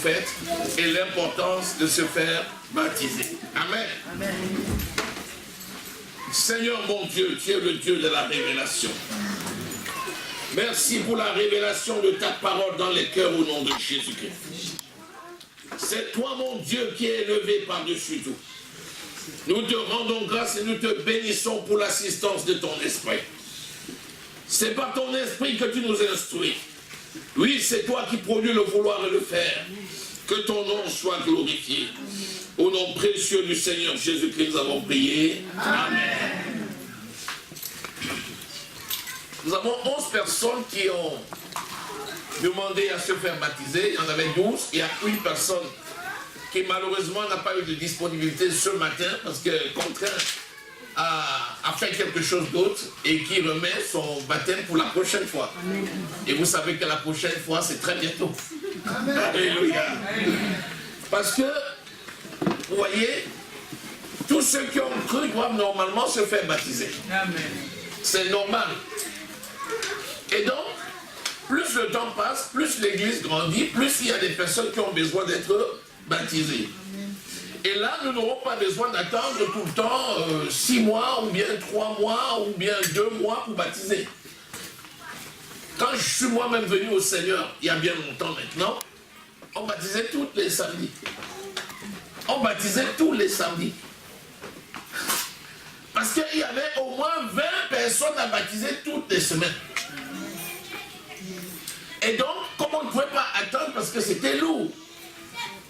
prophète et l'importance de se faire baptiser. Amen. Amen. Seigneur mon Dieu, tu es le Dieu de la révélation. Merci pour la révélation de ta parole dans les cœurs au nom de Jésus-Christ. C'est toi mon Dieu qui es élevé par-dessus tout. Nous te rendons grâce et nous te bénissons pour l'assistance de ton esprit. C'est par ton esprit que tu nous instruis. Oui, c'est toi qui produis le vouloir et le faire. Que ton nom soit glorifié. Au nom précieux du Seigneur Jésus-Christ, nous avons prié. Amen. Nous avons 11 personnes qui ont demandé à se faire baptiser. Il y en avait 12. Il y a une personne qui malheureusement n'a pas eu de disponibilité ce matin parce qu'elle est contrainte à faire quelque chose d'autre et qui remet son baptême pour la prochaine fois. Amen. Et vous savez que la prochaine fois, c'est très bientôt. Amen. Alléluia. Parce que, vous voyez, tous ceux qui ont cru doivent normalement se faire baptiser. C'est normal. Et donc, plus le temps passe, plus l'église grandit, plus il y a des personnes qui ont besoin d'être baptisées. Et là, nous n'aurons pas besoin d'attendre tout le temps 6 mois, ou bien 3 mois, ou bien 2 mois pour baptiser. Quand je suis moi-même venu au Seigneur, il y a bien longtemps maintenant, on baptisait tous les samedis. On baptisait tous les samedis. Parce qu'il y avait au moins 20 personnes à baptiser toutes les semaines. Et donc, comme on ne pouvait pas attendre parce que c'était lourd,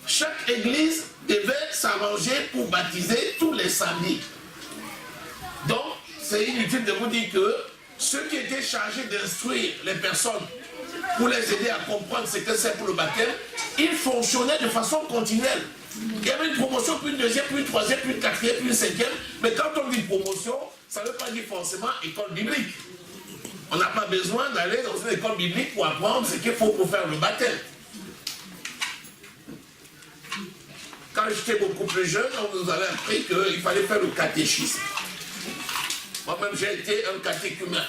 chaque église devait s'arranger pour baptiser tous les samedis. Donc, c'est inutile de vous dire que ceux qui étaient chargés d'instruire les personnes pour les aider à comprendre ce que c'est pour le baptême, ils fonctionnaient de façon continuelle. Il y avait une promotion, puis une deuxième, puis une troisième, puis une quatrième, puis une cinquième. Mais quand on dit promotion, ça ne veut pas dire forcément école biblique. On n'a pas besoin d'aller dans une école biblique pour apprendre ce qu'il faut pour faire le baptême. Quand j'étais beaucoup plus jeune, on nous avait appris qu'il fallait faire le catéchisme. Moi-même, j'ai été un catéchumen.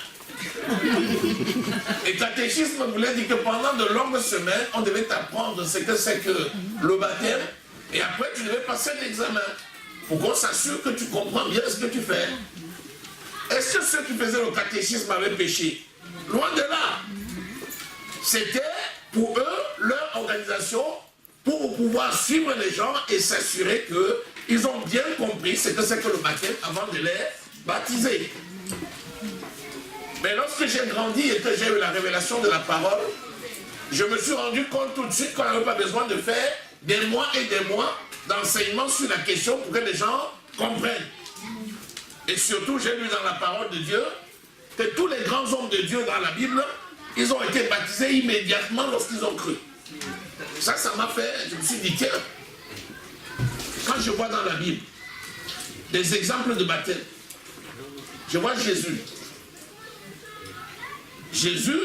Et catéchisme voulait dire que pendant de longues semaines, on devait apprendre ce que c'est que le baptême. Et après, tu devais passer un examen pour qu'on s'assure que tu comprends bien ce que tu fais. Est-ce que ceux qui faisaient le catéchisme avaient péché? Loin de là. C'était pour eux, leur organisation, pour pouvoir suivre les gens et s'assurer qu'ils ont bien compris ce que c'est que le baptême avant de les baptiser. Mais lorsque j'ai grandi et que j'ai eu la révélation de la parole, je me suis rendu compte tout de suite qu'on n'avait pas besoin de faire des mois et des mois d'enseignement sur la question pour que les gens comprennent. Et surtout, j'ai lu dans la parole de Dieu que tous les grands hommes de Dieu dans la Bible, ils ont été baptisés immédiatement lorsqu'ils ont cru. Ça m'a fait, je me suis dit, tiens, quand je vois dans la Bible des exemples de baptême, je vois Jésus. Jésus,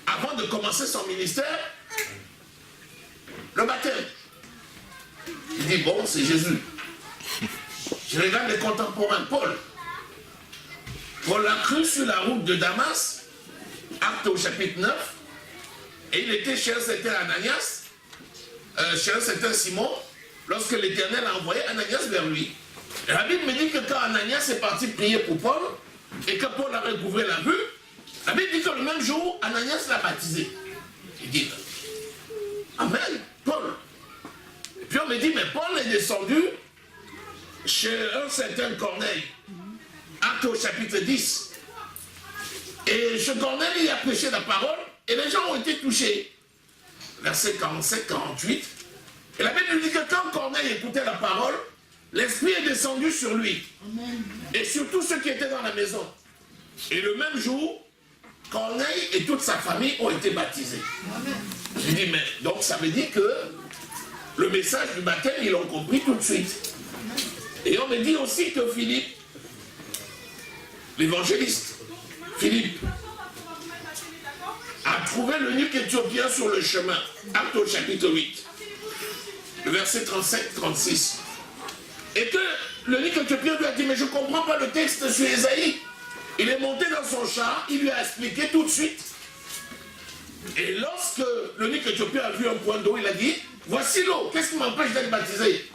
avant de commencer son ministère, le baptême. Il dit, bon, c'est Jésus. Je regarde les contemporains, Paul. Paul a cru sur la route de Damas, acte au chapitre 9, et il était chez un certain Ananias, chez un certain Simon, lorsque l'Éternel a envoyé Ananias vers lui. Et la Bible me dit que quand Ananias est parti prier pour Paul, et que Paul a recouvré la vue, la Bible dit que le même jour, Ananias l'a baptisé. Il dit, Amen, Paul. Et puis on me dit, mais Paul est descendu chez un certain Corneille, acte au chapitre 10. Et ce Corneille, il a prêché la parole, et les gens ont été touchés. Verset 47-48. Et la Bible dit que quand Corneille écoutait la parole, l'Esprit est descendu sur lui. Amen. Et sur tous ceux qui étaient dans la maison. Et le même jour, Corneille et toute sa famille ont été baptisés. Je dis, mais donc ça veut dire que le message du baptême, ils l'ont compris tout de suite. Et on me dit aussi que Philippe, l'évangéliste, Philippe, a trouvé l'eunuque éthiopien sur le chemin, acte au chapitre 8, le verset 35-36. Et que l'eunuque éthiopien lui a dit, mais je ne comprends pas le texte sur Ésaïe. Il est monté dans son char, il lui a expliqué tout de suite. Et lorsque l'eunuque éthiopien a vu un point d'eau, il a dit, voici l'eau, qu'est-ce qui m'empêche d'être baptisé?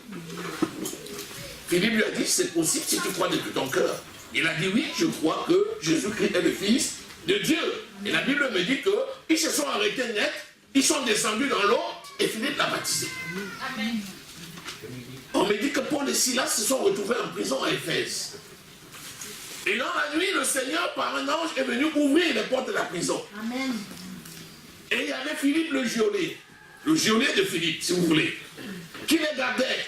Philippe lui a dit, c'est possible si tu crois de tout ton cœur. Il a dit, oui, je crois que Jésus-Christ est le Fils de Dieu. Et la Bible me dit qu'ils se sont arrêtés net, ils sont descendus dans l'eau, et Philippe l'a baptisé. Amen. On me dit que Paul et Silas se sont retrouvés en prison à Éphèse. Et dans la nuit, le Seigneur, par un ange, est venu ouvrir les portes de la prison. Amen. Et il y avait Philippe le geôlier de Philippe, si vous voulez, qui les gardait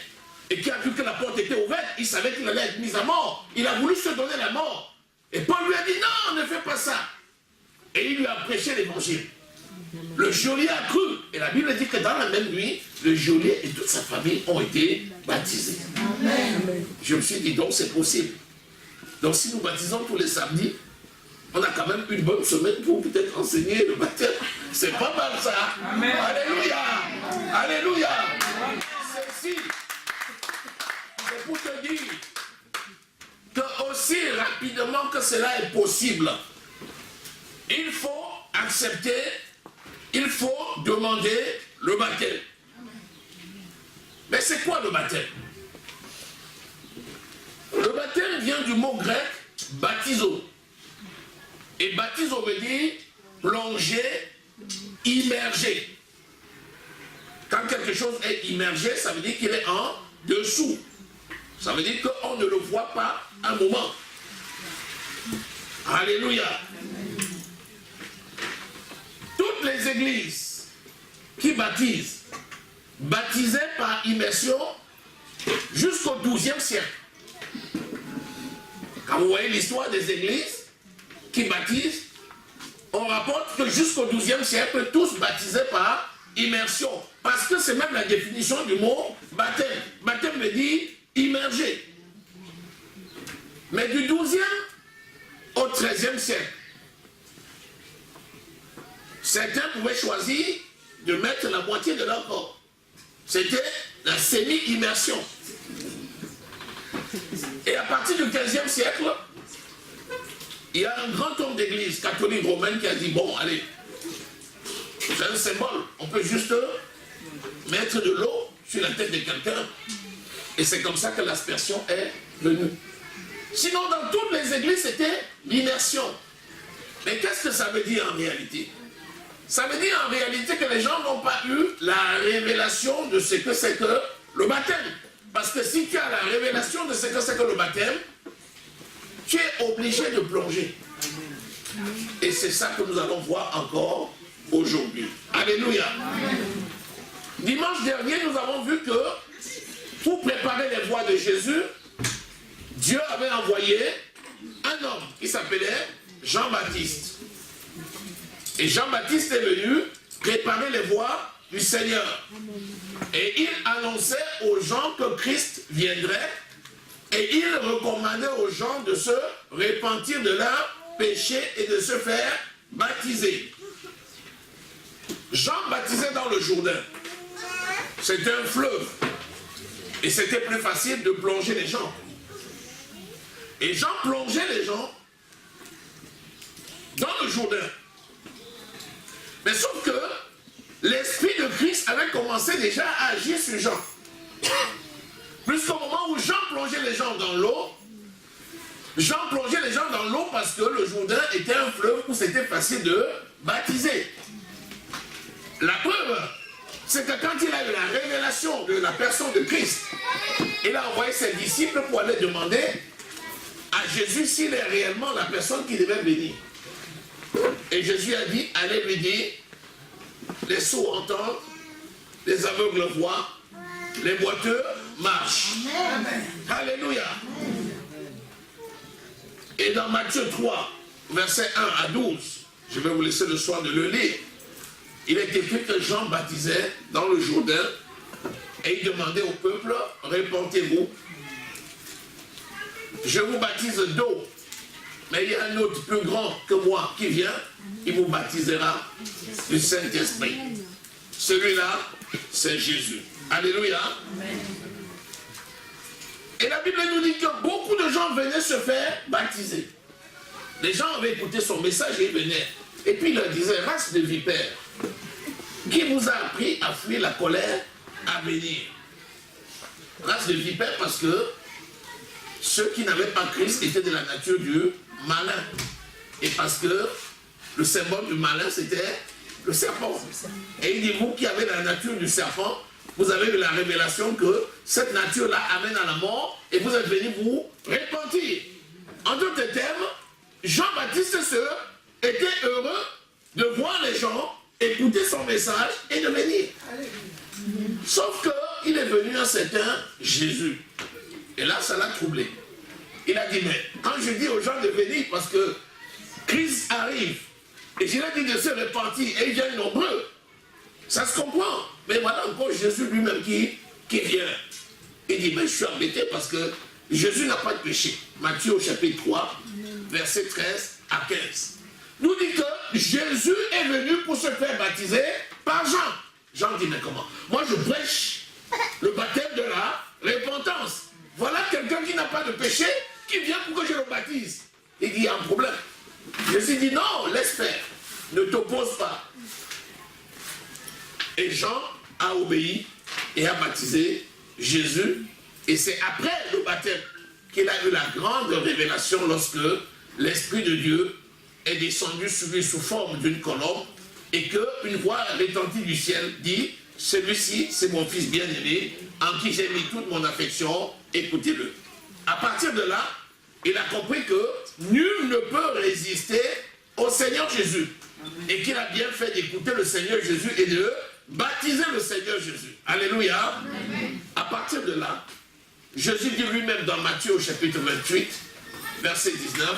et qui a vu que la porte était ouverte. Il savait qu'il allait être mis à mort. Il a voulu se donner la mort. Et Paul lui a dit, non, ne fais pas ça. Et il lui a prêché l'évangile. Le geôlier a cru. Et la Bible dit que dans la même nuit, le geôlier et toute sa famille ont été baptisés. Amen. Je me suis dit, donc c'est possible. Donc si nous baptisons tous les samedis, on a quand même une bonne semaine pour peut-être enseigner le baptême. C'est pas mal ça. Amen. Alléluia. Alléluia. Ceci, c'est pour te dire que aussi rapidement que cela est possible, il faut accepter, il faut demander le baptême. Mais c'est quoi le baptême? Le baptême vient du mot grec baptizo. Et baptizo veut dire plonger, immerger. Quand quelque chose est immergé, ça veut dire qu'il est en dessous. Ça veut dire qu'on ne le voit pas un moment. Alléluia. Toutes les églises qui baptisaient par immersion jusqu'au XIIe siècle. Quand vous voyez l'histoire des églises qui baptisent, on rapporte que jusqu'au XIIe siècle, tous baptisaient par immersion. Parce que c'est même la définition du mot baptême. Baptême veut dire immerger. Mais du XIIe au XIIIe siècle, certains pouvaient choisir de mettre la moitié de leur corps. C'était la semi-immersion. Et à partir du XVe siècle, il y a un grand homme d'église catholique romaine qui a dit, bon, allez, c'est un symbole, on peut juste mettre de l'eau sur la tête de quelqu'un. Et c'est comme ça que l'aspersion est venue. Sinon, dans toutes les églises, c'était l'immersion. Mais qu'est-ce que ça veut dire en réalité? Ça veut dire en réalité que les gens n'ont pas eu la révélation de ce que c'est que le baptême. Parce que si tu as la révélation de ce que c'est que le baptême, tu es obligé de plonger. Et c'est ça que nous allons voir encore aujourd'hui. Alléluia. Dimanche dernier, nous avons vu que pour préparer les voies de Jésus, Dieu avait envoyé un homme qui s'appelait Jean-Baptiste. Et Jean-Baptiste est venu préparer les voies du Seigneur. Et il annonçait aux gens que Christ viendrait et il recommandait aux gens de se repentir de leurs péchés et de se faire baptiser. Jean baptisait dans le Jourdain. C'était un fleuve. Et c'était plus facile de plonger les gens. Et Jean plongeait les gens dans le Jourdain. Mais sauf que l'Esprit de Christ avait commencé déjà à agir sur Jean. Jusqu'au moment où Jean plongeait les gens dans l'eau, Jean plongeait les gens dans l'eau parce que le Jourdain était un fleuve où c'était facile de baptiser. La preuve, c'est que quand il a eu la révélation de la personne de Christ, il a envoyé ses disciples pour aller demander à Jésus s'il est réellement la personne qui devait venir. Et Jésus a dit, allez lui dire, les sourds entendent, les aveugles voient, les boiteux marchent. Amen. Alléluia. Et dans Matthieu 3, versets 1 à 12, je vais vous laisser le soin de le lire, il est écrit que Jean baptisait dans le Jourdain et il demandait au peuple, repentez-vous. Je vous baptise d'eau, mais il y a un autre plus grand que moi qui vient, il vous baptisera du Saint-Esprit. Celui-là, c'est Jésus. Alléluia. Amen. Et la Bible nous dit que beaucoup de gens venaient se faire baptiser. Les gens avaient écouté son message et ils venaient. Et puis il leur disait, race de vipères, qui vous a appris à fuir la colère à venir? Race de vipères parce que ceux qui n'avaient pas Christ étaient de la nature du malin. Et parce que le symbole du malin, c'était le serpent. Et il dit, vous qui avez la nature du serpent, vous avez eu la révélation que cette nature-là amène à la mort et vous êtes venus vous repentir. En d'autres termes, Jean-Baptiste était heureux de voir les gens écouter son message et de venir. Sauf qu'il est venu un certain Jésus. Et là, ça l'a troublé. Il a dit, mais quand je dis aux gens de venir, parce que Christ arrive, et je leur dis de se repentir, et ils viennent nombreux, ça se comprend. Mais voilà encore Jésus lui-même qui vient. Il dit, mais je suis embêté parce que Jésus n'a pas de péché. Matthieu au chapitre 3, verset 13 à 15. Nous dit que Jésus est venu pour se faire baptiser par Jean. Jean dit, mais comment? Moi je prêche le baptême de la repentance. Voilà quelqu'un qui n'a pas de péché, qui vient pour que je le baptise. Il dit, il y a un problème. Jésus dit, non, laisse faire. Ne t'oppose pas. Et Jean a obéi et a baptisé Jésus. Et c'est après le baptême qu'il a eu la grande révélation lorsque l'Esprit de Dieu est descendu sur lui sous forme d'une colombe et qu'une voix retentit du ciel dit, celui-ci c'est mon fils bien-aimé en qui j'ai mis toute mon affection, écoutez-le. À partir de là, il a compris que nul ne peut résister au Seigneur Jésus et qu'il a bien fait d'écouter le Seigneur Jésus et de baptiser le Seigneur Jésus. Alléluia. Amen. À partir de là, Jésus dit lui-même dans Matthieu au chapitre 28, verset 19,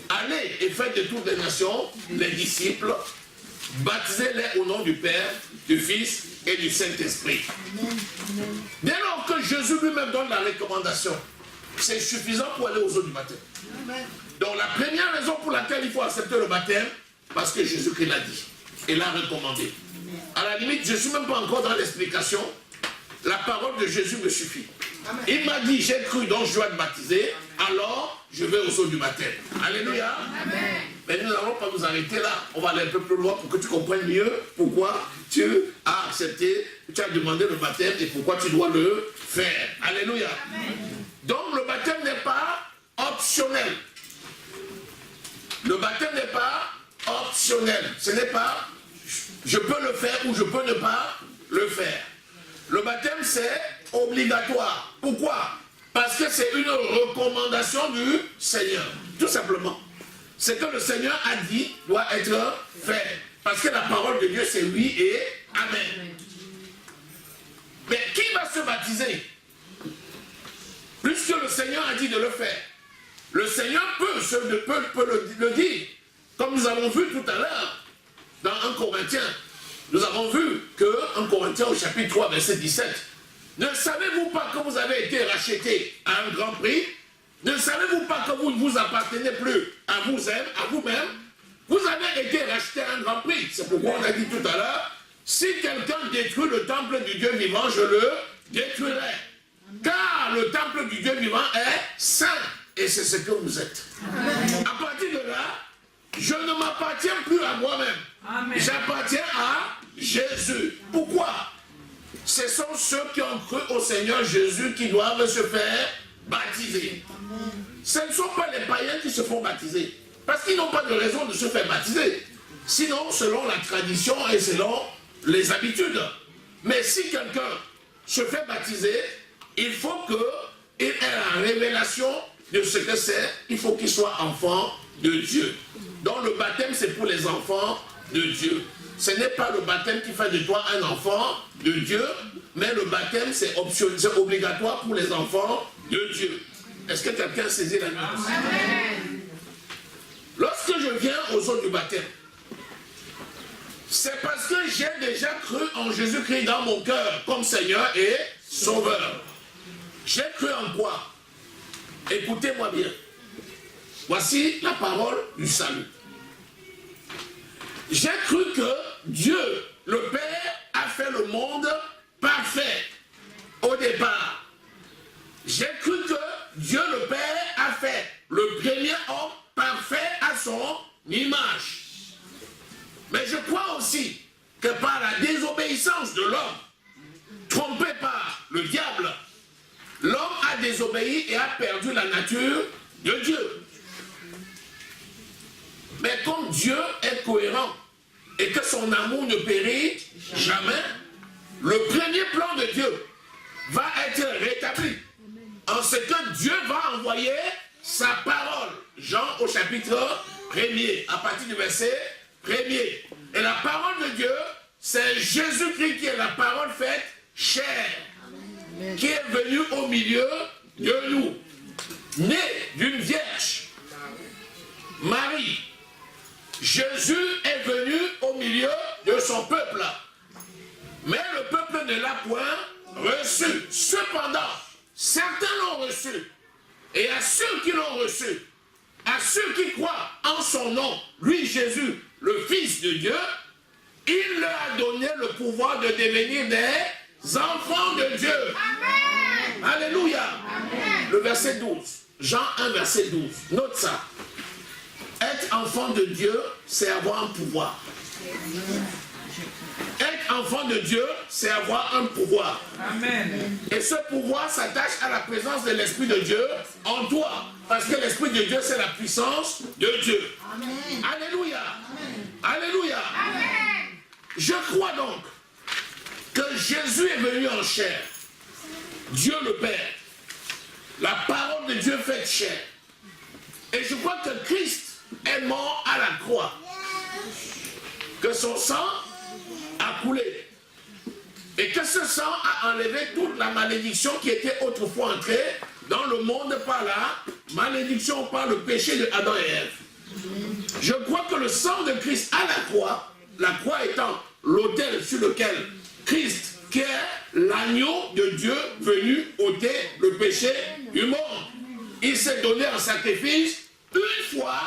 allez et faites de toutes les nations les disciples, baptisez-les au nom du Père, du Fils et du Saint-Esprit. Dès lors que Jésus lui-même donne la recommandation, c'est suffisant pour aller aux eaux du baptême. Donc la première raison pour laquelle il faut accepter le baptême, parce que Jésus-Christ l'a dit et l'a recommandé. À la limite, je ne suis même pas encore dans l'explication. La parole de Jésus me suffit. Amen. Il m'a dit, j'ai cru, donc je dois te baptiser, alors je vais aux eaux du baptême. Alléluia. Amen. Mais nous n'allons pas nous arrêter là. On va aller un peu plus loin pour que tu comprennes mieux pourquoi tu as accepté, tu as demandé le baptême et pourquoi tu dois le faire. Alléluia. Amen. Donc le baptême n'est pas optionnel. Le baptême n'est pas optionnel. Ce n'est pas je peux le faire ou je peux ne pas le faire. Le baptême, c'est obligatoire. Pourquoi? Parce que c'est une recommandation du Seigneur. Tout simplement. Ce que le Seigneur a dit doit être fait. Parce que la parole de Dieu, c'est oui et amen. Mais qui va se baptiser? Puisque le Seigneur a dit de le faire. Le Seigneur peut le dire. Comme nous avons vu tout à l'heure. Dans 1 Corinthiens, nous avons vu que 1 Corinthiens au chapitre 3, verset 17, ne savez-vous pas que vous avez été rachetés à un grand prix? Ne savez-vous pas que vous ne vous appartenez plus à vous-même? Vous avez été rachetés à un grand prix. C'est pourquoi on a dit tout à l'heure, si quelqu'un détruit le temple du Dieu vivant, je le détruirai. Car le temple du Dieu vivant est saint. Et c'est ce que vous êtes. À partir de là, je ne m'appartiens plus à moi-même. J'appartiens à Jésus. Pourquoi? Ce sont ceux qui ont cru au Seigneur Jésus qui doivent se faire baptiser. Ce ne sont pas les païens qui se font baptiser. Parce qu'ils n'ont pas de raison de se faire baptiser. Sinon, selon la tradition et selon les habitudes. Mais si quelqu'un se fait baptiser, il faut qu'il ait la révélation de ce que c'est. Il faut qu'il soit enfant de Dieu. Donc le baptême, c'est pour les enfants de Dieu. Ce n'est pas le baptême qui fait de toi un enfant de Dieu, mais le baptême, c'est obligatoire pour les enfants de Dieu. Est-ce que quelqu'un saisit la nuance? Lorsque je viens aux eaux du baptême, c'est parce que j'ai déjà cru en Jésus-Christ dans mon cœur comme Seigneur et Sauveur. J'ai cru en quoi? Écoutez-moi bien. Voici la parole du salut. J'ai cru que Dieu, le Père, a fait le monde parfait au départ. J'ai cru que Dieu, le Père, a fait le premier homme parfait à son image. Mais je crois aussi que par la désobéissance de l'homme, trompé par le diable, l'homme a désobéi et a perdu la nature de Dieu. Mais comme Dieu est cohérent et que son amour ne périt jamais, le premier plan de Dieu va être rétabli en ce que Dieu va envoyer sa parole. Jean au chapitre 1er, à partir du verset 1er. Et la parole de Dieu, c'est Jésus-Christ qui est la parole faite chair, qui est venu au milieu de nous, né d'une vierge, Marie. Jésus est venu au milieu de son peuple, mais le peuple ne l'a point reçu. Cependant, certains l'ont reçu, et à ceux qui l'ont reçu, à ceux qui croient en son nom, lui Jésus, le Fils de Dieu, il leur a donné le pouvoir de devenir des enfants de Dieu. Amen. Alléluia. Amen. Le verset 12. Jean 1, verset 12. Note ça. Être enfant de Dieu, c'est avoir un pouvoir. Être enfant de Dieu, c'est avoir un pouvoir. Amen. Et ce pouvoir s'attache à la présence de l'Esprit de Dieu en toi. Parce que l'Esprit de Dieu, c'est la puissance de Dieu. Amen. Alléluia. Amen. Alléluia. Amen. Je crois donc que Jésus est venu en chair. Dieu le Père. La parole de Dieu faite chair. Et je crois que Christ est mort à la croix. Que son sang a coulé. Et que ce sang a enlevé toute la malédiction qui était autrefois entrée dans le monde par la malédiction, par le péché de Adam et Ève. Je crois que le sang de Christ à la croix étant l'autel sur lequel Christ, qui est l'agneau de Dieu venu ôter le péché du monde, il s'est donné en sacrifice une fois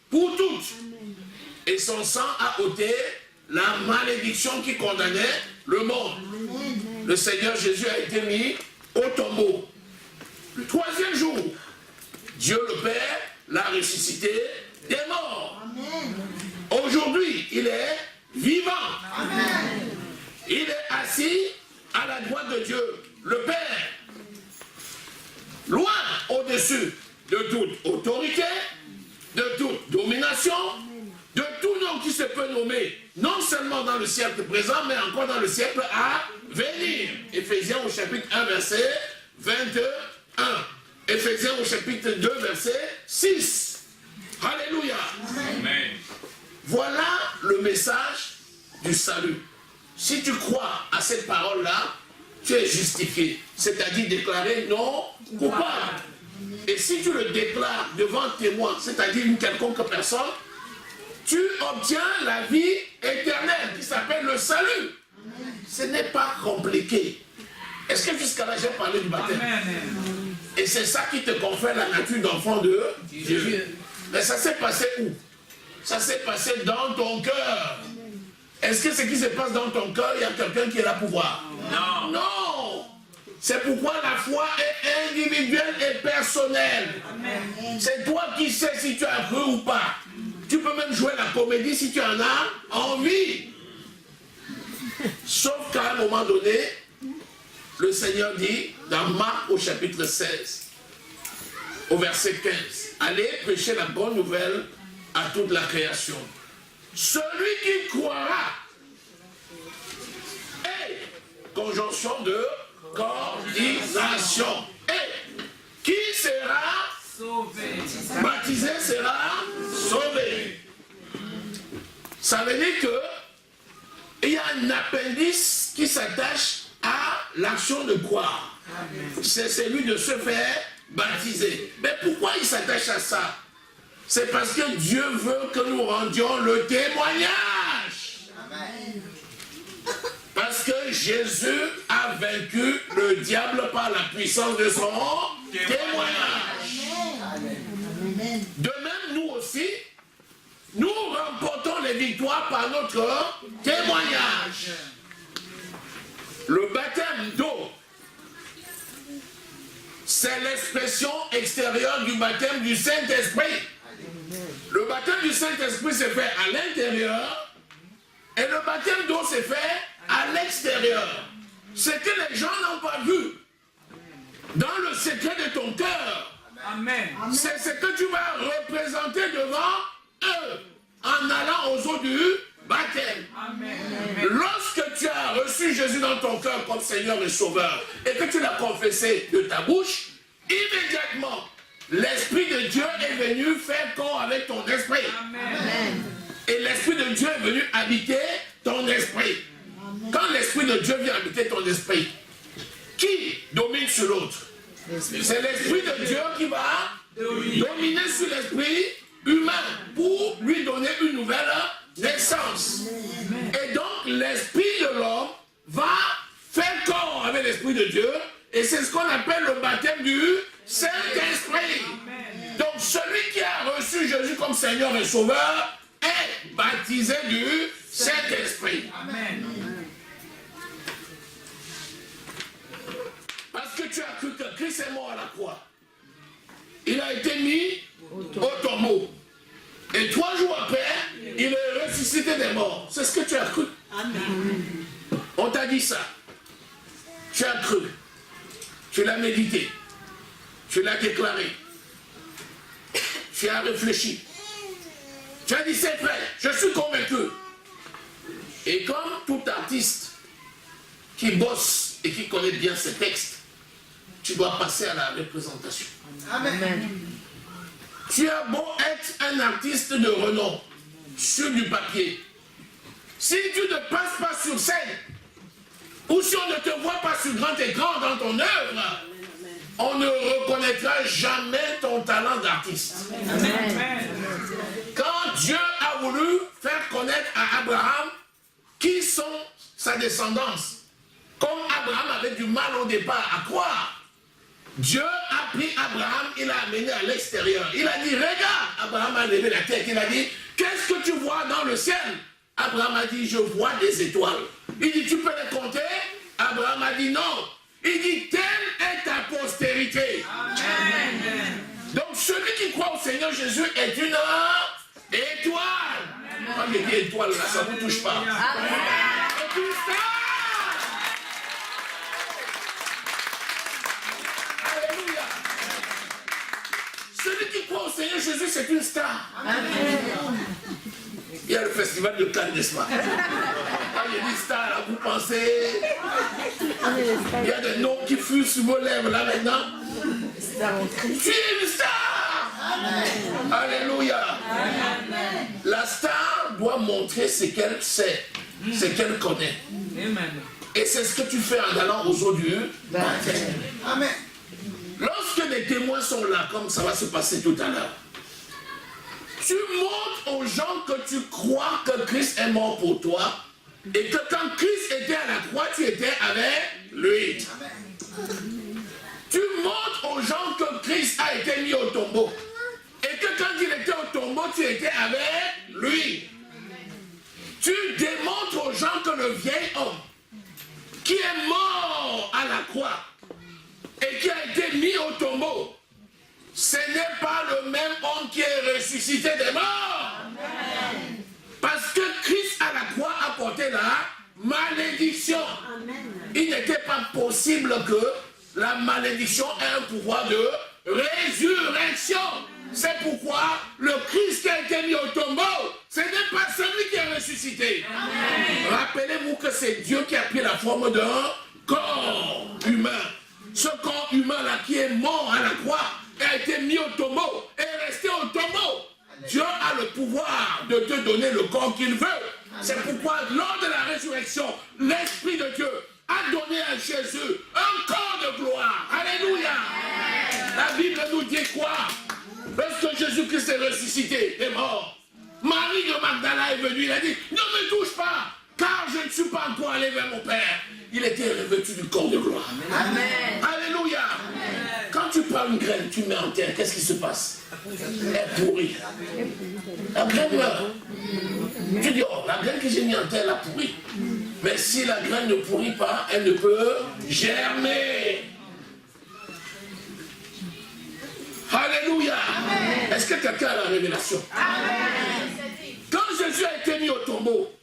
pour toutes. Et son sang a ôté la malédiction qui condamnait le monde. Le Seigneur Jésus a été mis au tombeau. Le troisième jour, Dieu le Père l'a ressuscité des morts. Aujourd'hui, il est vivant. Amen. Il est assis à la droite de Dieu, le Père, loin au-dessus de toute autorité, de toute domination, de tout nom qui se peut nommer, non seulement dans le siècle présent, mais encore dans le siècle à venir. Éphésiens au chapitre 1, verset 21. Éphésiens au chapitre 2, verset 6. Alléluia. Amen. Voilà le message du salut. Si tu crois à cette parole-là, tu es justifié, c'est-à-dire déclaré non coupable. Et si tu le déclares devant témoin, c'est-à-dire une quelconque personne, tu obtiens la vie éternelle qui s'appelle le salut. Ce n'est pas compliqué. Est-ce que jusqu'à là j'ai parlé du baptême? Et c'est ça qui te confère la nature d'enfant de Dieu. Mais ça s'est passé où? Ça s'est passé dans ton cœur. Est-ce que ce qui se passe dans ton cœur, il y a quelqu'un qui est là pour voir? Non. Non. C'est pourquoi la foi est individuelle et personnelle. C'est toi qui sais si tu as cru ou pas. Tu peux même jouer la comédie si tu en as envie. Sauf qu'à un moment donné, le Seigneur dit, dans Marc au chapitre 16, au verset 15, allez prêcher la bonne nouvelle à toute la création. Celui qui croira, et conjonction de coordination, et qui sera sauvé, baptisé sera sauvé. Ça veut dire que il y a un appendice qui s'attache à l'action de croire. C'est celui de se faire baptiser. Mais pourquoi il s'attache à ça? C'est parce que Dieu veut que nous rendions le témoignage. Amen. Parce que Jésus a vaincu le diable par la puissance de son témoignage. Amen. De même, nous aussi, nous remportons les victoires par notre témoignage. Le baptême d'eau, c'est l'expression extérieure du baptême du Saint-Esprit. Le baptême du Saint-Esprit se fait à l'intérieur Et le baptême d'eau s'est fait à l'extérieur. Ce que les gens n'ont pas vu dans le secret de ton cœur, c'est ce que tu vas représenter devant eux en allant aux eaux du baptême. Lorsque tu as reçu Jésus dans ton cœur comme Seigneur et Sauveur et que tu l'as confessé de ta bouche, immédiatement, l'Esprit de Dieu est venu faire corps avec ton esprit. Amen. Et l'Esprit de Dieu est venu habiter ton esprit. Amen. Quand l'Esprit de Dieu vient habiter ton esprit, qui domine sur l'autre? C'est l'Esprit de Dieu qui va dominer sur l'esprit humain pour lui donner une nouvelle naissance. Amen. Et donc l'Esprit de l'homme va faire corps avec l'Esprit de Dieu. Et c'est ce qu'on appelle le baptême du Saint-Esprit. Donc celui qui a reçu Jésus comme Seigneur et Sauveur est baptisé du Saint-Esprit. Parce que tu as cru que Christ est mort à la croix. Il a été mis au tombeau. Et 3 jours après, il est ressuscité des morts. C'est ce que tu as cru. Amen. On t'a dit ça. Tu as cru. Tu l'as médité. Tu l'as déclaré. Tu as réfléchi. Tu as dit c'est vrai, je suis convaincu. Et comme tout artiste qui bosse et qui connaît bien ses textes, tu dois passer à la représentation. Amen. Tu as beau être un artiste de renom sur du papier. Si tu ne passes pas sur scène, ou si on ne te voit pas sur grand écran dans ton œuvre, on ne reconnaîtra jamais ton talent d'artiste. Quand Dieu a voulu faire connaître à Abraham qui sont sa descendance, comme Abraham avait du mal au départ à croire, Dieu a pris Abraham, il l'a amené à l'extérieur. Il a dit, regarde, Abraham a levé la tête, il a dit, qu'est-ce que tu vois dans le ciel? Abraham a dit, je vois des étoiles. Il dit, tu peux les compter? Abraham a dit, non. Il dit, telle est ta postérité. Amen. Donc celui qui croit au Seigneur Jésus est une étoile. Amen. Quand il dit étoile, là, ça ne vous touche pas. C'est une star. Alléluia. Celui qui croit au Seigneur Jésus, c'est une star. Amen. Il y a le festival de Cannes, n'est-ce pas? Quand il y a des stars, là, vous pensez... Il y a des noms qui fusent sur vos lèvres, là, maintenant. Tu es une star! Amen. Alléluia! Amen. La star doit montrer ce qu'elle sait, ce qu'elle connaît. Amen. Et c'est ce que tu fais en allant aux eaux du baptême. Amen. Lorsque les témoins sont là, comme ça va se passer tout à l'heure, tu montres aux gens que tu crois que Christ est mort pour toi et que quand Christ était à la croix, tu étais avec lui. Tu montres aux gens que Christ a été mis au tombeau et que quand il était au tombeau, tu étais avec lui. Tu démontres aux gens que le vieil homme qui est mort à la croix et qui a été mis au tombeau, ce n'est pas le même homme qui est ressuscité des morts. Amen. Parce que Christ à la croix a porté la malédiction. Amen. Il n'était pas possible que la malédiction ait un pouvoir de résurrection. C'est pourquoi le Christ qui a été mis au tombeau, ce n'est pas celui qui est ressuscité. Rappelez-vous que c'est Dieu qui a pris la forme d'un corps humain. Ce corps humain-là qui est mort à la croix a été mis au tombeau et est resté au tombeau. Dieu a le pouvoir de te donner le corps qu'il veut. C'est pourquoi lors de la résurrection, l'Esprit de Dieu a donné à Jésus un corps de gloire. Alléluia. La Bible nous dit quoi? Lorsque Jésus-Christ est ressuscité, est mort, Marie de Magdala est venue, il a dit, ne me touche pas, car je ne suis pas encore allé vers mon Père. Il était revêtu du corps de gloire. Amen. Alléluia. Amen. Quand tu prends une graine, tu mets en terre, qu'est-ce qui se passe? Elle pourrit. La graine meurt. Tu dis, oh, la graine que j'ai mis en terre, elle a pourri. Mais si la graine ne pourrit pas, elle ne peut germer. Alléluia. Est-ce que quelqu'un a la révélation? Amen. Quand Jésus a été mis au tombeau,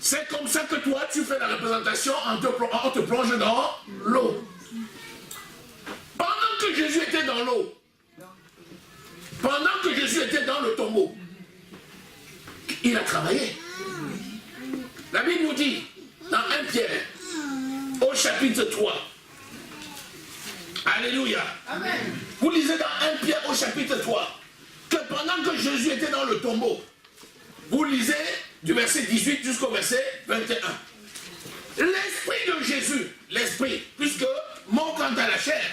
C'est comme ça que toi, tu fais la représentation en te plongeant dans l'eau. Pendant que Jésus était dans l'eau, pendant que Jésus était dans le tombeau, il a travaillé. La Bible nous dit, dans 1 Pierre, au chapitre 3, Alléluia. Amen. Vous lisez dans 1 Pierre au chapitre 3, que pendant que Jésus était dans le tombeau, vous lisez du verset 18 jusqu'au verset 21. L'esprit de Jésus, l'esprit, puisque mort quant à la chair,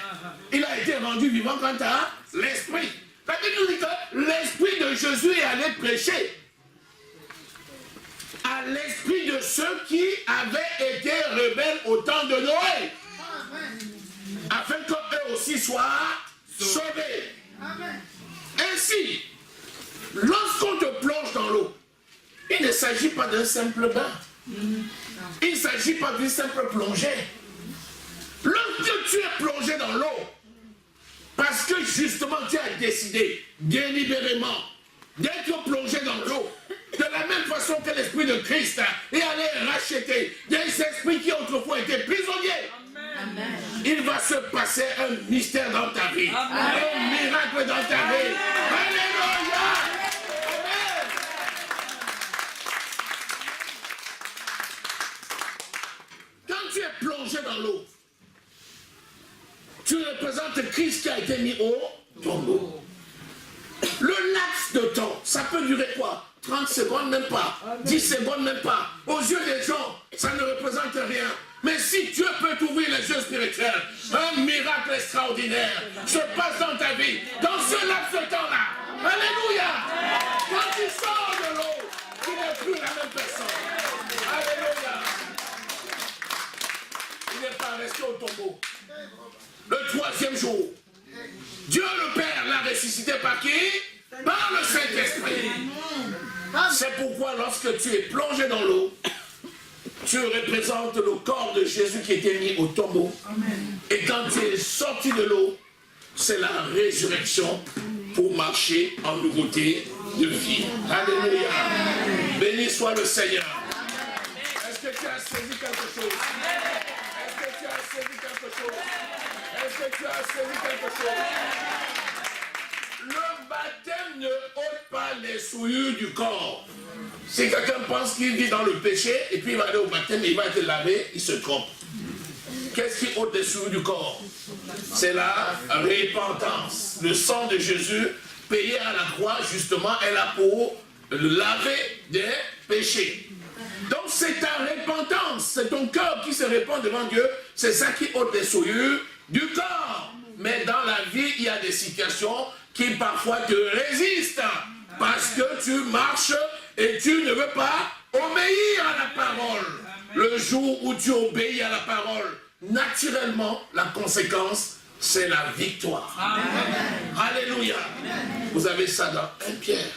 il a été rendu vivant quant à l'esprit. La Bible nous dit que l'esprit de Jésus est allé prêcher à l'esprit de ceux qui avaient été rebelles au temps de Noé, afin qu'eux aussi soient sauvés. Ainsi, lorsqu'on te plonge dans l'eau, il ne s'agit pas d'un simple bain. Il ne s'agit pas d'une simple plongée. Lorsque tu es plongé dans l'eau, parce que justement tu as décidé délibérément d'être plongé dans l'eau, de la même façon que l'Esprit de Christ est allé racheter des esprits qui autrefois étaient prisonniers. Amen. Il va se passer un mystère dans ta vie. Amen. Un miracle dans ta vie. Alléluia. Amen. Quand tu es plongé dans l'eau, tu représentes Christ qui a été mis au tombeau. Le laps de temps, ça peut durer quoi? 30 secondes, même pas. 10 secondes, même pas. Aux yeux des gens, ça ne représente rien. Mais si Dieu peut t'ouvrir les yeux spirituels, un miracle extraordinaire se passe dans ta vie, dans ce laps de temps-là. Alléluia. Quand tu sors de l'eau, tu n'es plus la même personne. Alléluia. Il n'est pas resté au tombeau. Le 3e jour, Dieu le Père l'a ressuscité par qui? Par le Saint-Esprit. C'est pourquoi lorsque tu es plongé dans l'eau, tu représentes le corps de Jésus qui était mis au tombeau. Amen. Et quand tu es sorti de l'eau, c'est la résurrection pour marcher en nouveauté de vie. Alléluia. Béni soit le Seigneur. Est-ce que tu as saisi quelque chose? Est-ce que tu as saisi quelque chose? Est-ce que tu as saisi quelque chose? Le baptême ne ôte pas les souillures du corps. Si quelqu'un pense qu'il vit dans le péché et puis il va aller au baptême et il va être lavé, il se trompe. Qu'est-ce qui ôte les souillures du corps? C'est la repentance. Le sang de Jésus payé à la croix, justement, est là pour laver des péchés. Donc c'est ta repentance, c'est ton cœur qui se répand devant Dieu, c'est ça qui ôte les souillures du corps. Mais dans la vie, il y a des situations qui parfois te résistent parce que tu marches et tu ne veux pas obéir à la parole. Le jour où tu obéis à la parole, naturellement, la conséquence, c'est la victoire. Amen. Alléluia. Amen. Vous avez ça dans 1 Pierre,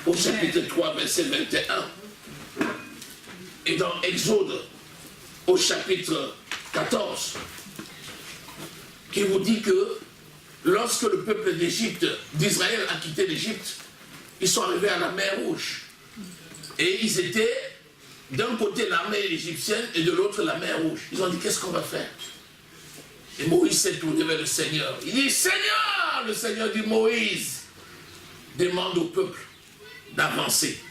au chapitre 3, verset 21. Et dans Exode, au chapitre 14, qui vous dit que lorsque le peuple d'Égypte, d'Israël a quitté l'Égypte, ils sont arrivés à la mer Rouge. Et ils étaient d'un côté l'armée égyptienne et de l'autre la mer Rouge. Ils ont dit, qu'est-ce qu'on va faire? Et Moïse s'est tourné vers le Seigneur. Il dit, Seigneur! Le Seigneur dit, Moïse, demande au peuple d'avancer.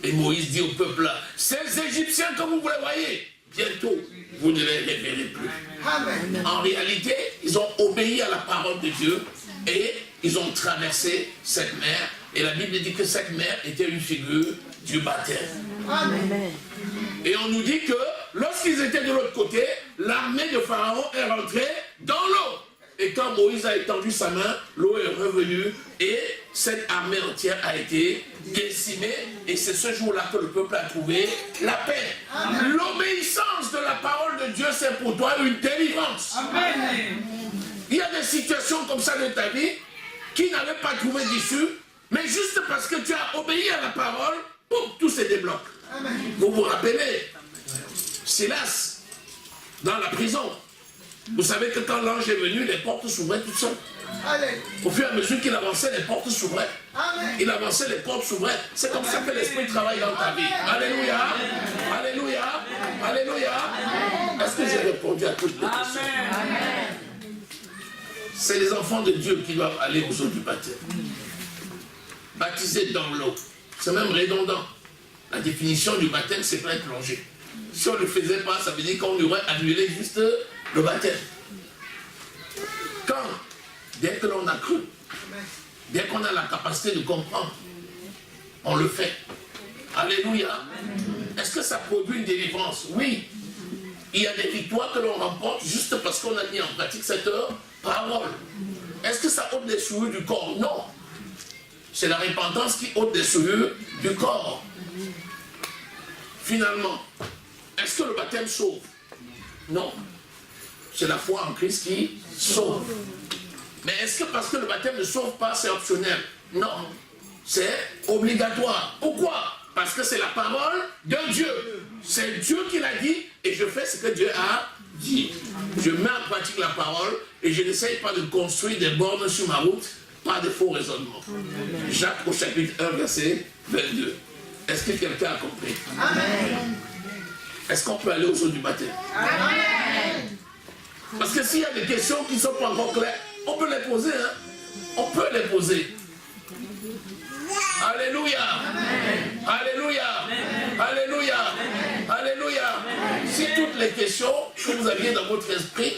Et Moïse dit au peuple là, ces Égyptiens comme vous les voyez, bientôt, vous ne les verrez plus. Amen. En réalité, ils ont obéi à la parole de Dieu et ils ont traversé cette mer. Et la Bible dit que cette mer était une figure du baptême. Amen. Et on nous dit que lorsqu'ils étaient de l'autre côté, l'armée de Pharaon est rentrée dans l'eau. Et quand Moïse a étendu sa main, l'eau est revenue et cette armée entière a été décimée. Et c'est ce jour-là que le peuple a trouvé la paix. L'obéissance de la parole de Dieu, c'est pour toi une délivrance. Amen. Il y a des situations comme ça dans ta vie qui n'avaient pas trouvé d'issue, mais juste parce que tu as obéi à la parole, boum, tout se débloque. Amen. Vous vous rappelez, Silas, dans la prison, Vous savez que quand l'ange est venu, les portes s'ouvraient toutes seules. Allez. Au fur et à mesure qu'il avançait, les portes s'ouvraient. Amen. Il avançait, les portes s'ouvraient. C'est comme ça que l'Esprit travaille dans ta vie. Alléluia. Alléluia. Alléluia. Est-ce que j'ai répondu à toutes les questions? C'est les enfants de Dieu qui doivent aller aux eaux du baptême. Baptisés dans l'eau. C'est même redondant. La définition du baptême, c'est pas être plongé. Si on ne le faisait pas, ça veut dire qu'on aurait annulé juste le baptême. Quand, dès que l'on a cru, dès qu'on a la capacité de comprendre, on le fait. Alléluia. Est-ce que ça produit une délivrance? Oui. Il y a des victoires que l'on remporte juste parce qu'on a mis en pratique cette parole. Est-ce que ça ôte les souillures du corps? Non. C'est la repentance qui ôte les souillures du corps. Finalement, est-ce que le baptême sauve? Non. C'est la foi en Christ qui sauve. Mais est-ce que parce que le baptême ne sauve pas, c'est optionnel? Non. C'est obligatoire. Pourquoi? Parce que c'est la parole de Dieu. C'est Dieu qui l'a dit et je fais ce que Dieu a dit. Je mets en pratique la parole et je n'essaye pas de construire des bornes sur ma route par de faux raisonnements. Jacques au chapitre 1, verset 22. Est-ce que quelqu'un a compris? Amen. Est-ce qu'on peut aller aux eaux du baptême? Amen. Parce que s'il y a des questions qui ne sont pas encore claires, on peut les poser. Hein? On peut les poser. Alléluia. Amen. Alléluia. Amen. Alléluia. Amen. Alléluia. Amen. Si toutes les questions que vous aviez dans votre esprit,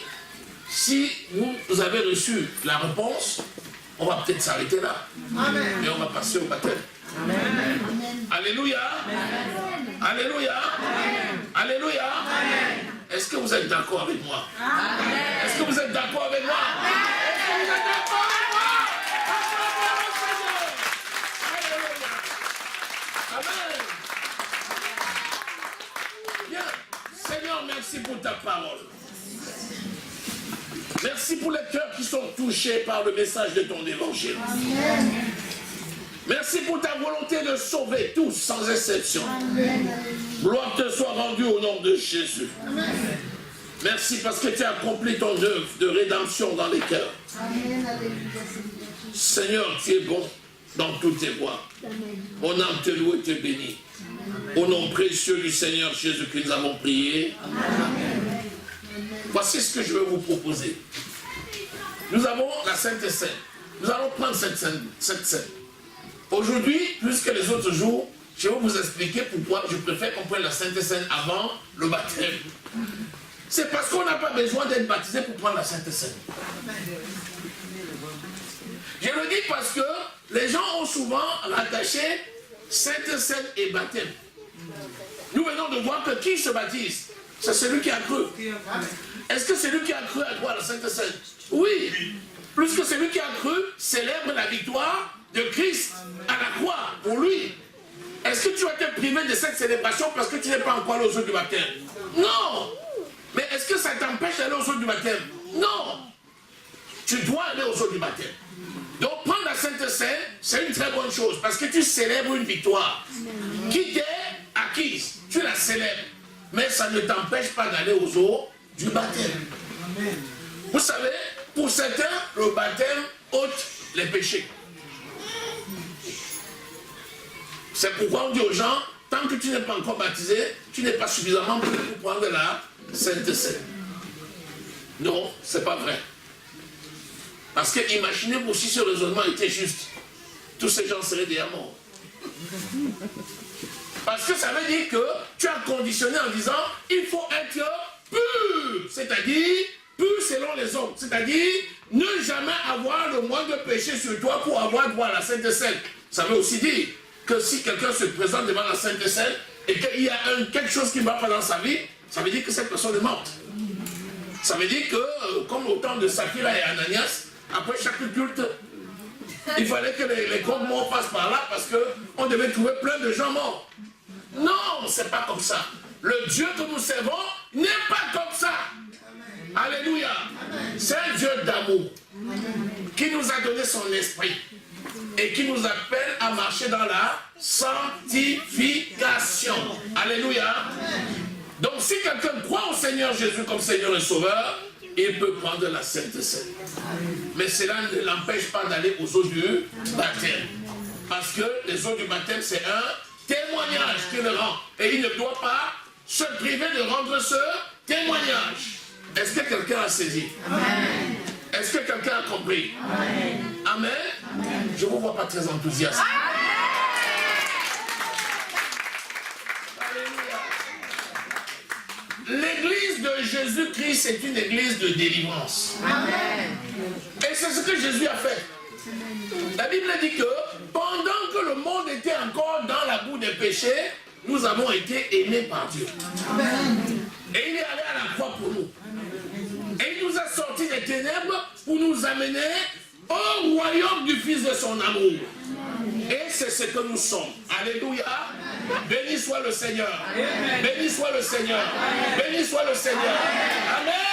si vous avez reçu la réponse, on va peut-être s'arrêter là. Amen. Et on va passer au baptême. Amen. Alléluia. Amen. Alléluia. Amen. Alléluia. Amen. Est-ce que vous êtes d'accord avec moi? Est-ce que vous êtes d'accord avec moi? Est-ce que vous êtes d'accord avec moi? Amen. Bien. Seigneur, merci pour ta parole. Merci pour les cœurs qui sont touchés par le message de ton évangile. Amen. Merci pour ta volonté de sauver tous sans exception. Amen. Gloire te soit rendue au nom de Jésus. Amen. Merci parce que tu as accompli ton œuvre de rédemption dans les cœurs. Amen. Seigneur, tu es bon dans toutes tes voies. On âme te loue et te bénit. Au nom précieux du Seigneur Jésus que nous avons prié. Amen. Voici ce que je vais vous proposer. Nous avons la Sainte Seine. Nous allons prendre cette scène. Aujourd'hui, plus que les autres jours, je vais vous expliquer pourquoi je préfère qu'on prenne la Sainte Seine avant le baptême. C'est parce qu'on n'a pas besoin d'être baptisé pour prendre la Sainte Seine. Je le dis parce que les gens ont souvent rattaché Sainte Seine et baptême. Nous venons de voir que qui se baptise? C'est celui qui a cru. Est-ce que celui qui a cru a droit à la Sainte Seine? Oui. Plus que celui qui a cru célèbre la victoire de Christ à la croix pour lui. Est-ce que tu vas te priver de cette célébration parce que tu n'es pas encore allé aux eaux du baptême? Non. Mais est-ce que ça t'empêche d'aller aux eaux du baptême? Non. Tu dois aller aux eaux du baptême. Donc prendre la Sainte Seine, c'est une très bonne chose parce que tu célèbres une victoire qui t'est acquise. Tu la célèbres. Mais ça ne t'empêche pas d'aller aux eaux du baptême. Amen. Vous savez, pour certains, le baptême ôte les péchés. C'est pourquoi on dit aux gens, tant que tu n'es pas encore baptisé, tu n'es pas suffisamment pur pour prendre la Sainte Seine. Non, c'est pas vrai. Parce que imaginez-vous si ce raisonnement était juste. Tous ces gens seraient déjà morts. Parce que ça veut dire que tu as conditionné en disant il faut être pur, c'est-à-dire pur selon les hommes, c'est-à-dire ne jamais avoir le moindre péché sur toi pour avoir droit à la Sainte Seine. Ça veut aussi dire que si quelqu'un se présente devant la Sainte Seine et qu'il y a quelque chose qui ne va pas dans sa vie, ça veut dire que cette personne est morte. Ça veut dire que, comme au temps de Saphira et Ananias, après chaque culte, il fallait que les corps morts passent par là parce qu'on devait trouver plein de gens morts. Non, c'est pas comme ça. Le Dieu que nous servons n'est pas comme ça. Alléluia. C'est un Dieu d'amour qui nous a donné son esprit et qui nous appelle à marcher dans la sanctification. Alléluia. Donc si quelqu'un croit au Seigneur Jésus comme Seigneur et Sauveur, il peut prendre la Sainte Seine. Mais cela ne l'empêche pas d'aller aux eaux du baptême. Parce que les eaux du baptême, c'est un témoignage qu'il rend. Et il ne doit pas se priver de rendre ce témoignage. Est-ce que quelqu'un a saisi? Amen. Est-ce que quelqu'un a compris? Amen. Amen. Amen. Je ne vous vois pas très enthousiaste. L'église de Jésus-Christ est une église de délivrance. Amen. Et c'est ce que Jésus a fait. La Bible dit que pendant que le monde était encore dans la boue des péchés, nous avons été aimés par Dieu. Amen. Et il est allé à la croix pour nous. Et il nous a sortis des ténèbres pour nous amener au royaume du Fils de son amour. Et c'est ce que nous sommes. Alléluia. Béni soit le Seigneur. Béni soit le Seigneur. Béni soit le Seigneur. Amen.